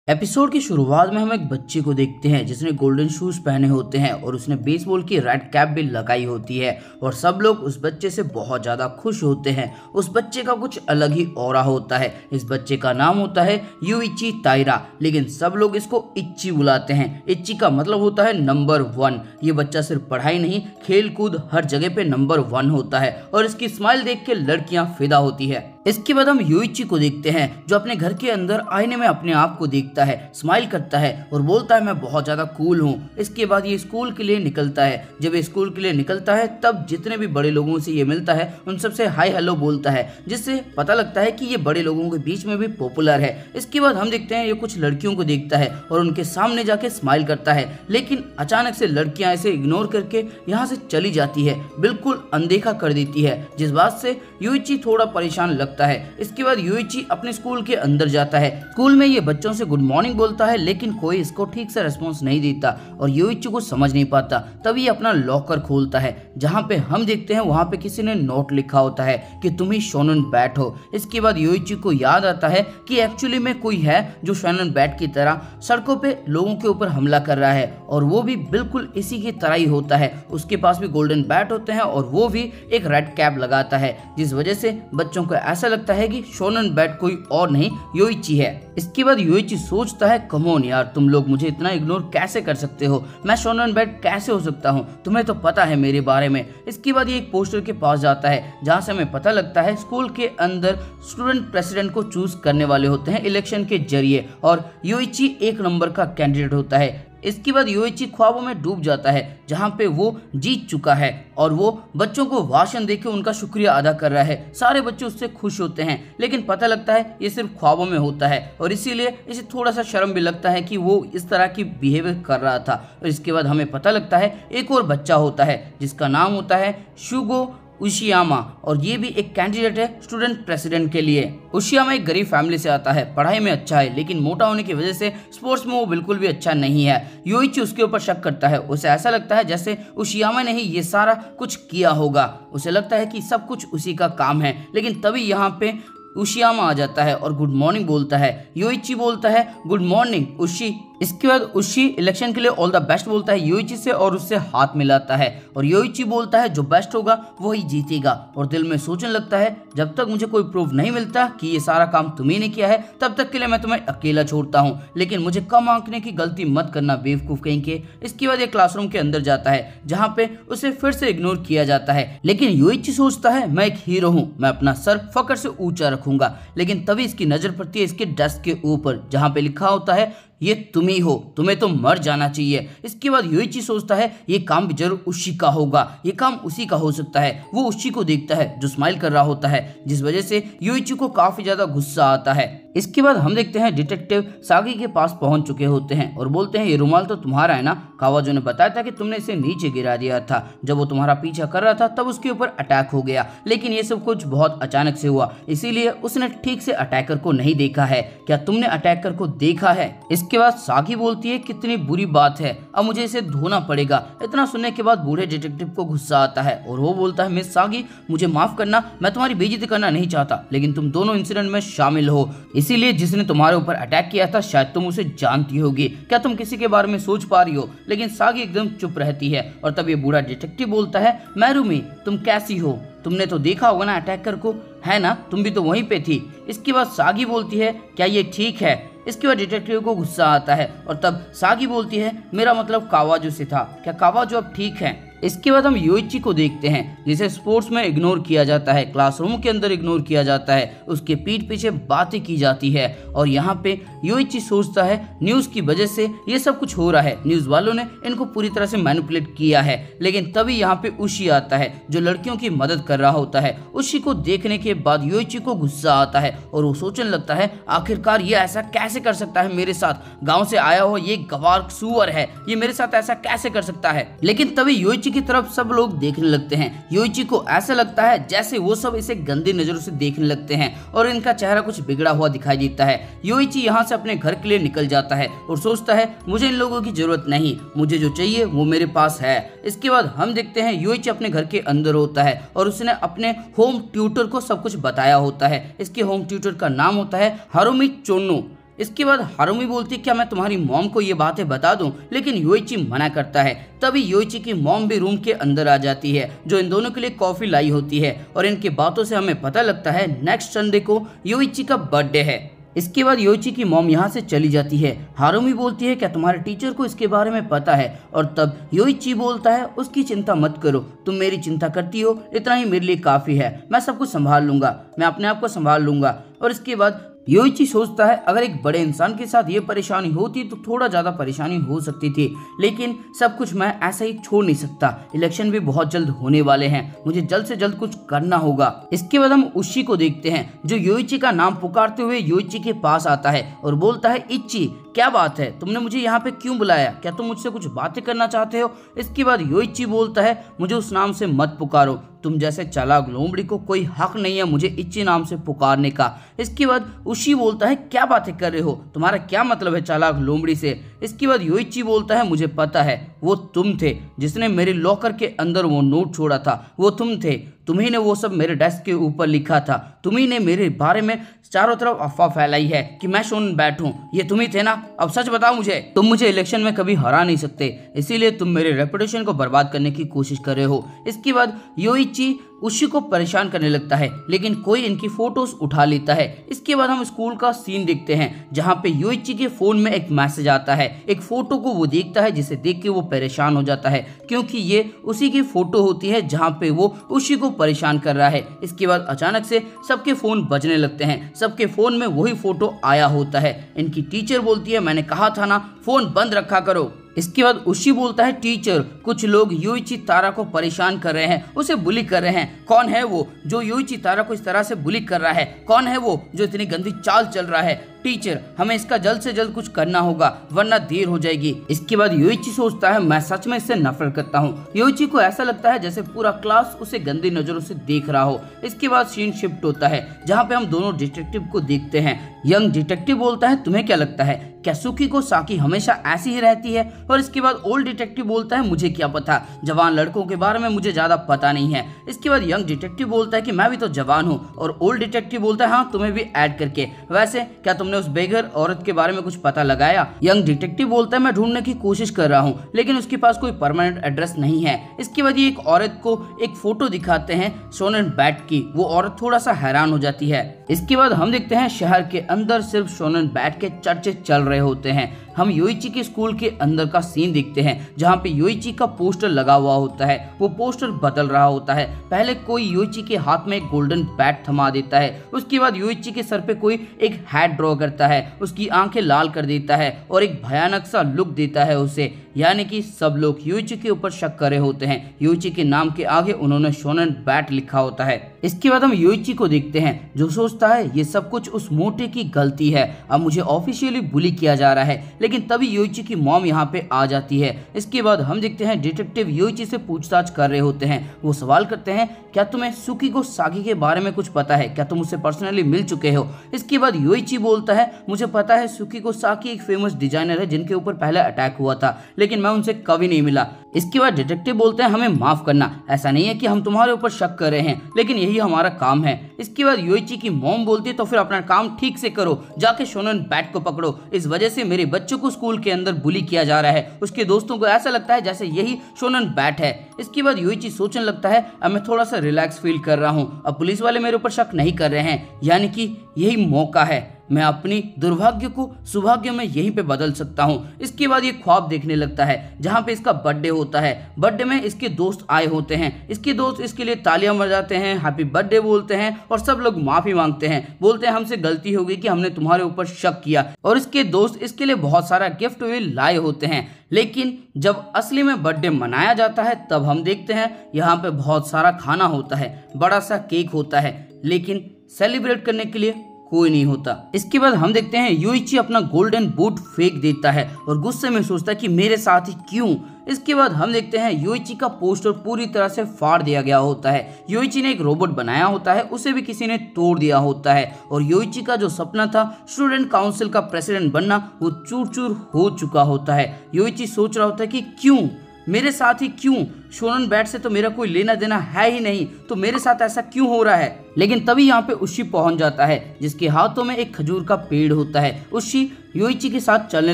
Episode की शुरुआत में हम एक बच्चे को देखते हैं जिसने गोल्डन शूज पहने होते हैं और उसने बेसबॉल की रेड कैप भी लगाई होती है और सब लोग उस बच्चे से बहुत ज़्यादा खुश होते हैं। उस बच्चे का कुछ अलग ही ऑरा होता है। इस बच्चे का नाम होता है यूइची ताइरा, लेकिन सब लोग इसको इच्ची बुलाते हैं। इच्ची का मतलब होता है नंबर 1। ये बच्चा सिर्फ पढ़ाई नहीं, खेल कूद हर जगह पे नंबर 1 होता है और इसकी स्माइल देख के लड़कियां फिदा होती है। इसके बाद हम यूइची को देखते हैं जो अपने घर के अंदर आईने में अपने आप को देखता है, स्माइल करता है और बोलता है मैं बहुत ज्यादा कूल हूँ। इसके बाद ये स्कूल के लिए निकलता है। जब ये स्कूल के लिए निकलता है तब जितने भी बड़े लोगों से ये मिलता है उन सबसे हाय हेलो बोलता है, जिससे पता लगता है कि ये बड़े लोगों के बीच में भी पॉपुलर है। इसके बाद हम देखते हैं ये कुछ लड़कियों को देखता है और उनके सामने जाके स्माइल करता है, लेकिन अचानक से लड़कियां इसे इग्नोर करके यहाँ से चली जाती है, बिल्कुल अनदेखा कर देती है, जिस बात से यूइची थोड़ा परेशान लगता है। इसके बाद यूइची अपने स्कूल के अंदर जाता है। स्कूल में ये बच्चों से गुड मॉर्निंग बोलता है, लेकिन कोई इसको ठीक से रिस्पॉन्स नहीं देता और यूइची को समझ नहीं पाता। तभी अपना लॉकर खोलता है, जहाँ पे हम देखते हैं वहाँ पे किसी ने नोट लिखा होता है कि तुम ही शोनन बैट हो। इसके बाद यूइची को याद आता है कि एक्चुअली में कोई है जो शोनन बैट की तरह सड़कों पे लोगों के ऊपर हमला कर रहा है और वो भी बिल्कुल इसी की तरह ही होता है। उसके पास भी गोल्डन बैट होते हैं और वो भी एक रेड कैप लगाता है, जिस वजह से बच्चों को ऐसा लगता है कि शोनन बैट कोई और नहीं यूइची है। इसके बाद यूइची सोचता है कम ऑन यार, तुम लोग मुझे इतना इग्नोर कैसे कर सकते हो, मैं शोनन बैट कैसे हो सकता हूँ, तुम्हें तो पता है मेरे बारे में। इसके बाद ये एक पोस्टर के पास जाता है जहाँ से हमें पता लगता है स्कूल के अंदर स्टूडेंट प्रेसिडेंट को चूज करने वाले होते हैं इलेक्शन के जरिए और यूइची 1 नंबर का कैंडिडेट होता है। इसके बाद यूइची ख्वाबों में डूब जाता है जहां पे वो जीत चुका है और वो बच्चों को भाषण देके उनका शुक्रिया अदा कर रहा है। सारे बच्चे उससे खुश होते हैं, लेकिन पता लगता है ये सिर्फ ख्वाबों में होता है और इसीलिए इसे थोड़ा सा शर्म भी लगता है कि वो इस तरह की बिहेवियर कर रहा था। और इसके बाद हमें पता लगता है एक और बच्चा होता है जिसका नाम होता है शुगो उशियामा और ये भी एक कैंडिडेट है स्टूडेंट प्रेसिडेंट के लिए। उशियामा एक गरीब फैमिली से आता है, पढ़ाई में अच्छा है, लेकिन मोटा होने की वजह से स्पोर्ट्स में वो बिल्कुल भी अच्छा नहीं है। यूइची उसके ऊपर शक करता है, उसे ऐसा लगता है जैसे उशियामा ने ही ये सारा कुछ किया होगा। उसे लगता है कि सब कुछ उसी का काम है, लेकिन तभी यहाँ पे उशियामा आ जाता है और गुड मॉर्निंग बोलता है। यूइची बोलता है गुड मॉर्निंग उशी। इसके बाद उशी इलेक्शन के लिए ऑल द बेस्ट बोलता है यूइची से और उससे हाथ मिलाता है और यूइची बोलता है जो बेस्ट होगा वही जीतेगा और दिल में सोचने लगता है जब तक मुझे कोई प्रूफ नहीं मिलता कि ये सारा काम तुम्ही ने किया है तब तक के लिए मैं तुम्हें अकेला छोड़ता हूँ, लेकिन मुझे कम आंकने की गलती मत करना बेवकूफ कहीं के। इसके बाद एक क्लासरूम के अंदर जाता है जहाँ पे उसे फिर से इग्नोर किया जाता है, लेकिन यूइची सोचता है मैं एक हीरो हूँ, मैं अपना सर फकर से ऊंचा रखूंगा। लेकिन तभी इसकी नजर पड़ती है इसके डेस्क के ऊपर जहाँ पे लिखा होता है ये तुम ही हो, तुम्हें तो मर जाना चाहिए। इसके बाद यूइची सोचता है ये काम भी जरूर उशी का होगा, ये काम उसी का हो सकता है। वो उशी को देखता है जो स्माइल कर रहा होता है, जिस वजह से यूइची को काफी ज्यादा गुस्सा आता है। इसके बाद हम देखते हैं डिटेक्टिव सागी के पास पहुंच चुके होते हैं और बोलते हैं ये रुमाल तो तुम्हारा है ना, कावाजो ने बताया था कि तुमने इसे नीचे गिरा दिया था, जब वो तुम्हारा पीछा कर रहा था तब उसके ऊपर अटैक हो गया, लेकिन ये सब कुछ बहुत अचानक से हुआ, इसीलिए उसने ठीक से अटैकर को नहीं देखा है। क्या तुमने अटैकर को देखा है? इसके बाद सागी बोलती है कितनी बुरी बात है, अब मुझे इसे धोना पड़ेगा। इतना सुनने के बाद बूढ़े डिटेक्टिव को गुस्सा आता है और वो बोलता है मिस सागी मुझे माफ करना, मैं तुम्हारी बेइज्जती करना नहीं चाहता, लेकिन तुम दोनों इंसिडेंट में शामिल हो, इसीलिए जिसने तुम्हारे ऊपर अटैक किया था शायद तुम उसे जानती होगी, क्या तुम किसी के बारे में सोच पा रही हो? लेकिन सागी एकदम चुप रहती है और तब ये बूढ़ा डिटेक्टिव बोलता है मैरूमी तुम कैसी हो, तुमने तो देखा होगा ना अटैकर को, है ना, तुम भी तो वहीं पे थी। इसके बाद सागी बोलती है क्या ये ठीक है? इसके बाद डिटेक्टिव को गुस्सा आता है और तब सागी बोलती है मेरा मतलब कावाजो से था, क्या कावाजो अब ठीक है? इसके बाद हम यूइची को देखते हैं जिसे स्पोर्ट्स में इग्नोर किया जाता है, क्लासरूम के अंदर इग्नोर किया जाता है, उसके पीठ पीछे बातें की जाती है और यहाँ पे यूइची सोचता है न्यूज की वजह से ये सब कुछ हो रहा है, न्यूज वालों ने इनको पूरी तरह से मैनिपुलेट किया है। लेकिन तभी यहाँ पे उशी आता है जो लड़कियों की मदद कर रहा होता है। उशी को देखने के बाद यूइची को गुस्सा आता है और वो सोचने लगता है आखिरकार ये ऐसा कैसे कर सकता है मेरे साथ, गाँव से आया हो ये गवार सुअर है, ये मेरे साथ ऐसा कैसे कर सकता है। लेकिन तभी यूइची की तरफ सब लोग देखने लगते हैं। यूइची को ऐसा लगता है जैसे वो सब इसे गंदी नजरों से देखने लगते हैं और इनका चेहरा कुछ बिगड़ा हुआ दिखाई देता है। यूइची यहाँ से अपने घर के लिए निकल जाता है और सोचता है मुझे इन लोगों की जरूरत नहीं, मुझे जो चाहिए वो मेरे पास है। इसके बाद हम देखते हैं यूइची अपने घर के अंदर होता है और उसने अपने होम ट्यूटर को सब कुछ बताया होता है। इसके होम ट्यूटर का नाम होता है हारुमी चोनो। इसके बाद हारुमी बोलती है क्या मैं तुम्हारी मॉम को ये बातें बता दूं, लेकिन योइची मना करता है। तभी योइची की मॉम भी रूम के अंदर आ जाती है जो इन दोनों के लिए कॉफी लाई होती है और इनकी बातों से हमें पता लगता है नेक्स्ट संडे को योइची का बर्थडे है। इसके बाद योइची की मॉम यहाँ से चली जाती है। हारुमी बोलती है क्या तुम्हारे टीचर को इसके बारे में पता है, और तब योइची बोलता है उसकी चिंता मत करो, तुम मेरी चिंता करती हो इतना ही मेरे लिए काफी है, मैं सब कुछ संभाल लूंगा, मैं अपने आप को संभाल लूंगा। और इसके बाद योइची सोचता है अगर एक बड़े इंसान के साथ ये परेशानी होती तो थोड़ा ज्यादा परेशानी हो सकती थी, लेकिन सब कुछ मैं ऐसा ही छोड़ नहीं सकता, इलेक्शन भी बहुत जल्द होने वाले हैं, मुझे जल्द से जल्द कुछ करना होगा। इसके बाद हम उशी को देखते हैं जो योइची का नाम पुकारते हुए योइची के पास आता है और बोलता है इच्ची क्या बात है, तुमने मुझे यहाँ पे क्यों बुलाया, क्या तुम मुझसे कुछ बातें करना चाहते हो। इसके बाद योइची बोलता है मुझे उस नाम से मत पुकारो, तुम जैसे चालाक लोमड़ी को कोई हक नहीं है मुझे इच्ची नाम से पुकारने का। इसके बाद उशी बोलता है क्या बातें कर रहे हो, तुम्हारा क्या मतलब है चालाक लोमड़ी से। इसके बाद योइची बोलता है मुझे पता है वो तुम थे जिसने मेरे लॉकर के अंदर वो नोट छोड़ा था, वो तुम थे, तुम्ही ने वो सब मेरे डेस्क के ऊपर लिखा था, तुम्ही ने मेरे बारे में चारों तरफ अफवाह फैलाई है कि मैं शोनन बैट हूँ, ये तुम ही थे ना। अब सच बताओ मुझे, तुम मुझे इलेक्शन में कभी हरा नहीं सकते, इसीलिए तुम मेरे रेपुटेशन को बर्बाद करने की कोशिश कर रहे हो। इसके बाद योइची उशी को परेशान करने लगता है लेकिन कोई इनकी फोटोज उठा लेता है। इसके बाद हम स्कूल का सीन देखते हैं जहाँ पे योइची के फोन में एक मैसेज आता है, एक फोटो को वो देखता है जिसे देख के वो परेशान हो जाता है क्योंकि ये उसी की फोटो होती है जहाँ पे वो उशी को परेशान कर रहा है। इसके बाद अचानक से सबके फोन बजने लगते हैं, सबके फोन में वही फोटो आया होता है। इनकी टीचर बोलती है मैंने कहा था ना फोन बंद रखा करो। इसके बाद उशी बोलता है टीचर कुछ लोग योइची तारा को परेशान कर रहे हैं, उसे बुली कर रहे हैं, कौन है वो जो योइची तारा को इस तरह से बुली कर रहा है, कौन है वो जो इतनी गंदी चाल चल रहा है, टीचर हमें इसका जल्द से जल्द कुछ करना होगा वरना देर हो जाएगी। इसके बाद योइची सोचता है मैं सच में इससे नफरत करता हूँ। योइची को ऐसा लगता है जैसे पूरा क्लास उसे गंदी नजरों से देख रहा हो। इसके बाद सीन शिफ्ट होता है जहाँ पे हम दोनों डिटेक्टिव को देखते हैं। यंग डिटेक्टिव बोलता है तुम्हें क्या लगता है क्या सुकीको साकी हमेशा ऐसी ही रहती है। और इसके बाद ओल्ड डिटेक्टिव बोलता है मुझे क्या पता, जवान लड़कों के बारे में मुझे ज्यादा पता नहीं है। इसके बाद यंग डिटेक्टिव बोलता है कि मैं भी तो जवान हूँ। और ओल्ड डिटेक्टिव बोलता है हाँ तुम्हें भी ऐड करके, वैसे क्या तुमने उस बेघर औरत के बारे में कुछ पता लगाया। यंग डिटेक्टिव बोलता है मैं ढूंढने की कोशिश कर रहा हूँ लेकिन उसके पास कोई परमानेंट एड्रेस नहीं है। इसके बाद ये एक औरत को एक फोटो दिखाते हैं शोनन बैट की, वो औरत थोड़ा सा हैरान हो जाती है। इसके बाद हम देखते हैं शहर के अंदर सिर्फ शोनन बैट के चर्चे चल रहे होते हैं। हम योइची के स्कूल के अंदर का सीन देखते हैं जहाँ पे योइची का पोस्टर लगा हुआ होता है, वो पोस्टर बदल रहा होता है। पहले कोई योइची के हाथ में एक गोल्डन बैट थमा देता है, उसके बाद योइची के सर पे कोई एक हैट ड्रॉ करता है, उसकी आंखें लाल कर देता है और एक भयानक सा लुक देता है उसे, यानी कि सब लोग योइची के ऊपर शक कर रहे होते हैं। योइची के नाम के आगे उन्होंने शोनन बैट लिखा होता है। इसके बाद हम योइची को देखते हैं जो सोचता है ये सब कुछ उस मोटे की गलती है, अब मुझे ऑफिशियली बुली किया जा रहा है। लेकिन तभी योइची की मॉम यहाँ पे आ जाती है। इसके बाद हम देखते हैं डिटेक्टिव योइची से पूछताछ कर रहे होते हैं। वो सवाल करते हैं क्या तुम्हें सुकीको साकी के बारे में कुछ पता है, क्या तुम उससे पर्सनली मिल चुके हो। इसके बाद योइची बोलता है मुझे पता है सुकीको साकी एक फेमस डिजाइनर है जिनके ऊपर पहले अटैक हुआ था, लेकिन मैं उनसे कभी नहीं मिला। इसके बाद डिटेक्टिव बोलते हैं हमें माफ करना, ऐसा नहीं है कि हम तुम्हारे ऊपर शक कर रहे हैं, लेकिन यही हमारा काम है। इसके बाद योइची की मॉम बोलती है तो फिर अपना काम ठीक से करो, जाके शोनन बैट को पकड़ो, इस वजह से मेरे बच्चों को स्कूल के अंदर बुली किया जा रहा है। उसके दोस्तों को ऐसा लगता है जैसे यही शोनन बैट है। इसके बाद योइची सोचने लगता है अब मैं थोड़ा सा रिलैक्स फील कर रहा हूँ, अब पुलिस वाले मेरे ऊपर शक नहीं कर रहे हैं, यानी कि यही मौका है, मैं अपनी दुर्भाग्य को सौभाग्य में यहीं पे बदल सकता हूँ। इसके बाद ये ख्वाब देखने लगता है जहाँ पे इसका बर्थडे होता है। बर्थडे में इसके दोस्त आए होते हैं, इसके दोस्त इसके लिए तालियां बजाते हैं, हैप्पी बर्थडे बोलते हैं और सब लोग माफी मांगते हैं, बोलते हैं हमसे गलती हो गई कि हमने तुम्हारे ऊपर शक किया। और इसके दोस्त इसके लिए बहुत सारा गिफ्ट भी लाए होते हैं। लेकिन जब असली में बर्थडे मनाया जाता है तब हम देखते हैं यहाँ पे बहुत सारा खाना होता है, बड़ा सा केक होता है, लेकिन सेलिब्रेट करने के लिए कोई नहीं होता। इसके बाद हम देखते हैं योइची अपना गोल्डन बूट फेंक देता है और गुस्से में सोचता है कि मेरे साथ ही क्यों। इसके बाद हम देखते हैं योइची का पोस्टर पूरी तरह से फाड़ दिया गया होता है। योइची ने एक रोबोट बनाया होता है, उसे भी किसी ने तोड़ दिया होता है और योइची का जो सपना था स्टूडेंट काउंसिल का प्रेसिडेंट बनना वो चूर चूर हो चुका होता है। योइची सोच रहा होता है कि क्यों मेरे साथ ही क्यों? शोनन बैट से तो मेरा कोई लेना देना है ही नहीं, तो मेरे साथ ऐसा क्यों हो रहा है? लेकिन तभी यहाँ पे उशी पहुंच जाता है जिसके हाथों में एक खजूर का पेड़ होता है। उशी योइची के साथ चलने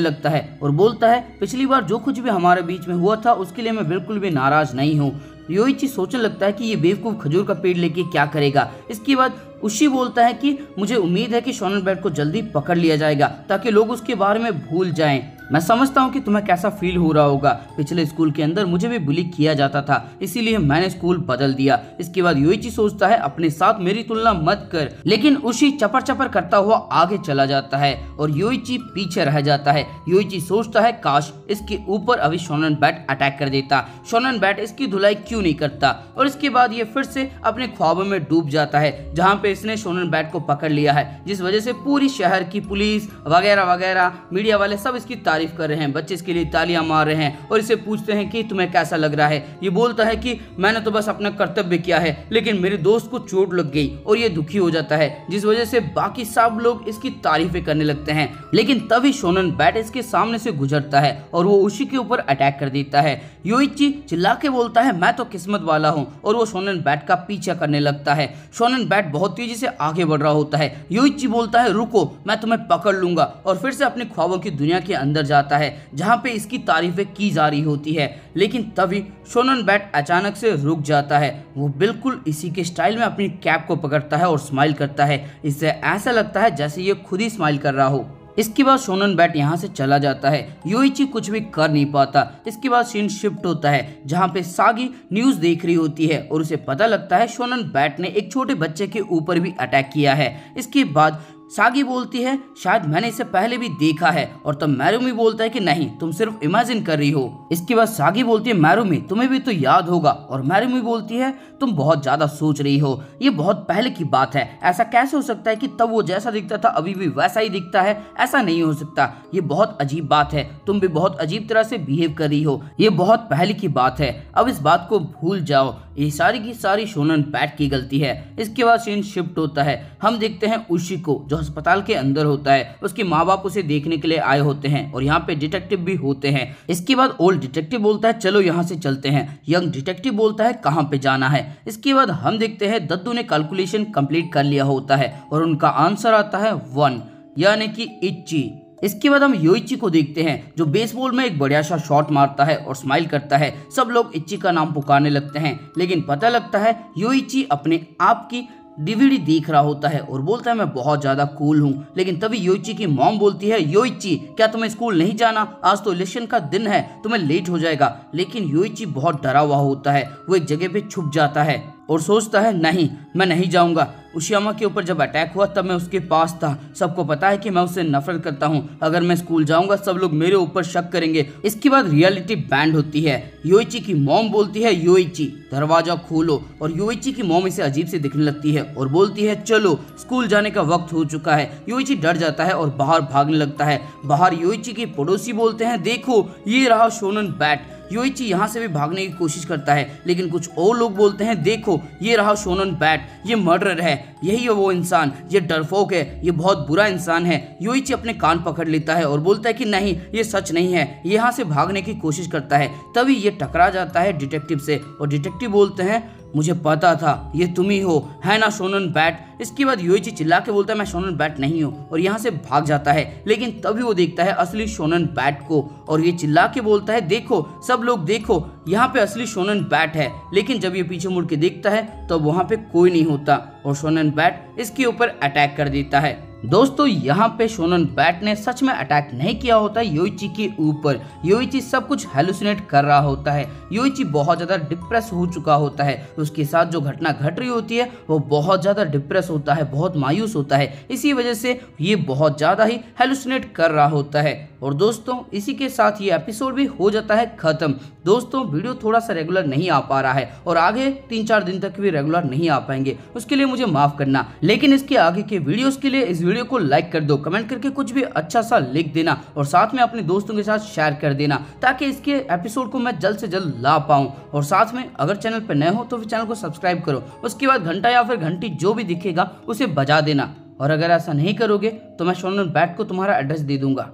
लगता है और बोलता है पिछली बार जो कुछ भी हमारे बीच में हुआ था उसके लिए मैं बिल्कुल भी नाराज नहीं हूँ। योइची सोचने लगता है कि ये बेवकूफ खजूर का पेड़ लेके क्या करेगा। इसके बाद उशी बोलता है कि मुझे उम्मीद है कि शोनन बैट को जल्दी पकड़ लिया जाएगा ताकि लोग उसके बारे में भूल जाएं। मैं समझता हूँ कि तुम्हें कैसा फील हो रहा होगा। पिछले स्कूल के अंदर मुझे भी बुली किया जाता था, इसीलिए मैंने स्कूल बदल दिया। इसके बाद योइची सोचता है अपने साथ मेरी तुलना मत कर, लेकिन उशी चपर चपर करता हुआ आगे चला जाता है और योइची पीछे रह जाता है। योइची सोचता है काश इसके ऊपर अभी शोनन बैट अटैक कर देता, शोनन बैट इसकी धुलाई क्यों नहीं करता। और इसके बाद ये फिर से अपने ख्वाबों में डूब जाता है जहाँ पे इसने शोनन बैट को पकड़ लिया है, जिस वजह से पूरी शहर की पुलिस वगैरह वगैरह मीडिया वाले सब इसकी तारीफ कर रहे हैं। बच्चे इसके लिए तालियां मार रहे हैं और इसे पूछते हैं कि तुम्हें कैसा लग रहा है। ये बोलता है कि मैंने तो बस अपना कर्तव्य किया है, लेकिन मेरे दोस्त को चोट लग गई और ये दुखी हो जाता है, जिस वजह से बाकी सब लोग इसकी तारीफें करने लगते हैं। लेकिन तभी शोनन बैट इसके सामने से गुजरता है और वो उशी के ऊपर अटैक कर देता है। योइची चिल्ला के बोलता है मैं तो किस्मत वाला हूँ और वो शोनन बैट का पीछा करने लगता है। शोनन बैट बहुत तेजी से आगे बढ़ रहा होता है। योइची बोलता है रुको, मैं तुम्हें पकड़ लूंगा, और फिर से अपने ख्वाबों की दुनिया के अंदर जाता है जहां पे इसकी तारीफें की जा रही होती है। लेकिन तभी शोनन बैट अचानक से रुक जाता है। वो बिल्कुल इसी के स्टाइल में अपनी कैप को पकड़ता है और स्माइल करता है। इससे ऐसा लगता है जैसे ये खुद ही स्माइल कर रहा हो। इसके बाद शोनन बैट यहाँ से चला जाता है। योइची कुछ भी कर नहीं पाता। इसके बाद सीन शिफ्ट होता है जहाँ पे सागी न्यूज देख रही होती है और उसे पता लगता है शोनन बैट ने एक छोटे बच्चे के ऊपर भी अटैक किया है। इसके बाद सागी बोलती है शायद मैंने इसे पहले भी देखा है, और तब मैरुमी बोलता है कि नहीं तुम सिर्फ इमेजिन कर रही हो। इसके बाद सागी बोलती है मैरुमी तुम्हें भी तो याद होगा, और मैरुमी बोलती है तुम बहुत ज्यादा सोच रही हो, ये बहुत पहले की बात है। ऐसा कैसे हो सकता है कि तब वो जैसा दिखता था अभी भी वैसा ही दिखता है? ऐसा नहीं हो सकता, ये बहुत अजीब बात है, तुम भी बहुत अजीब तरह से बिहेव कर रही हो, ये बहुत पहले की बात है, अब इस बात को भूल जाओ, ये सारी की सारी शोनन बैट की गलती है। इसके बाद सीन शिफ्ट होता है। हम देखते हैं उशी को जो अस्पताल के अंदर होता है। उसके माँ बाप उसे देखने के लिए आए होते हैं और यहाँ पे डिटेक्टिव भी होते हैं। इसके बाद ओल्ड डिटेक्टिव बोलता है चलो यहाँ से चलते हैं। यंग डिटेक्टिव बोलता है कहाँ पे जाना है। इसके बाद हम देखते हैं दद्दू ने कैलकुलेशन कंप्लीट कर लिया होता है और उनका आंसर आता है 1, यानी कि इच्ची। इसके बाद हम योइची को देखते हैं जो बेसबॉल में एक बढ़िया सा शॉट मारता है और स्माइल करता है। सब लोग इच्ची का नाम पुकारने लगते हैं, लेकिन पता लगता है योइची अपने आप की डीवीडी देख रहा होता है और बोलता है मैं बहुत ज्यादा कूल हूँ। लेकिन तभी योइची की मॉम बोलती है योइची क्या तुम्हें स्कूल नहीं जाना? आज तो इलेक्शन का दिन है, तुम्हें लेट हो जाएगा। लेकिन योइची बहुत डरा हुआ होता है। वो एक जगह पे छुप जाता है और सोचता है नहीं मैं नहीं जाऊंगा। उशियामा के ऊपर जब अटैक हुआ तब मैं उसके पास था, सबको पता है कि मैं उससे नफरत करता हूँ, अगर मैं स्कूल जाऊंगा सब लोग मेरे ऊपर शक करेंगे। इसके बाद रियलिटी बैंड होती है। योइची की मॉम बोलती है योइची दरवाजा खोलो, और योइची की मॉम इसे अजीब से दिखने लगती है और बोलती है चलो स्कूल जाने का वक्त हो चुका है। योइची डर जाता है और बाहर भागने लगता है। बाहर योइची के पड़ोसी बोलते हैं देखो ये रहा शोनन बैट। योइची यहाँ से भी भागने की कोशिश करता है, लेकिन कुछ और लोग बोलते हैं देखो ये रहा शोनन बैट, ये मर्डरर है, यही है वो इंसान, ये डरपोक है, ये बहुत बुरा इंसान है। योइची अपने कान पकड़ लेता है और बोलता है कि नहीं ये सच नहीं है। यहाँ से भागने की कोशिश करता है, तभी ये टकरा जाता है डिटेक्टिव से और डिटेक्टिव बोलते हैं मुझे पता था ये तुम ही हो, है ना शोनन बैट। इसके बाद योइची चिल्ला के बोलता है मैं शोनन बैट नहीं हूँ और यहाँ से भाग जाता है। लेकिन तभी वो देखता है असली शोनन बैट को और ये चिल्ला के बोलता है देखो सब लोग देखो यहाँ पे असली शोनन बैट है। लेकिन जब ये पीछे मुड़ के देखता है तो वहाँ पे कोई नहीं होता और शोनन बैट इसके ऊपर अटैक कर देता है। दोस्तों यहाँ पे शोनन बैट ने सच में अटैक नहीं किया होता योइची के ऊपर। योइची सब कुछ हेलुसिनेट कर रहा होता है। योइची बहुत ज्यादा डिप्रेस हो चुका होता है। उसके साथ जो घटना घट रही होती है वो बहुत ज्यादा डिप्रेस होता है, बहुत मायूस होता है। इसी वजह से ये बहुत ज्यादा ही हेलुसिनेट कर रहा होता है। और दोस्तों इसी के साथ ये एपिसोड भी हो जाता है खत्म। दोस्तों वीडियो थोड़ा सा रेगुलर नहीं आ पा रहा है और आगे 3-4 दिन तक भी रेगुलर नहीं आ पाएंगे, उसके लिए मुझे माफ करना। लेकिन इसके आगे के वीडियोस के लिए इस वीडियो को लाइक कर दो, कमेंट करके कुछ भी अच्छा सा लिख देना और साथ में अपने दोस्तों के साथ शेयर कर देना ताकि इसके एपिसोड को मैं जल्द से जल्द ला पाऊं। और साथ में अगर चैनल पर नए हो तो फिर चैनल को सब्सक्राइब करो, उसके बाद घंटा या फिर घंटी जो भी दिखेगा उसे बजा देना। और अगर ऐसा नहीं करोगे तो मैं शोनन बैट को तुम्हारा एड्रेस दे दूंगा।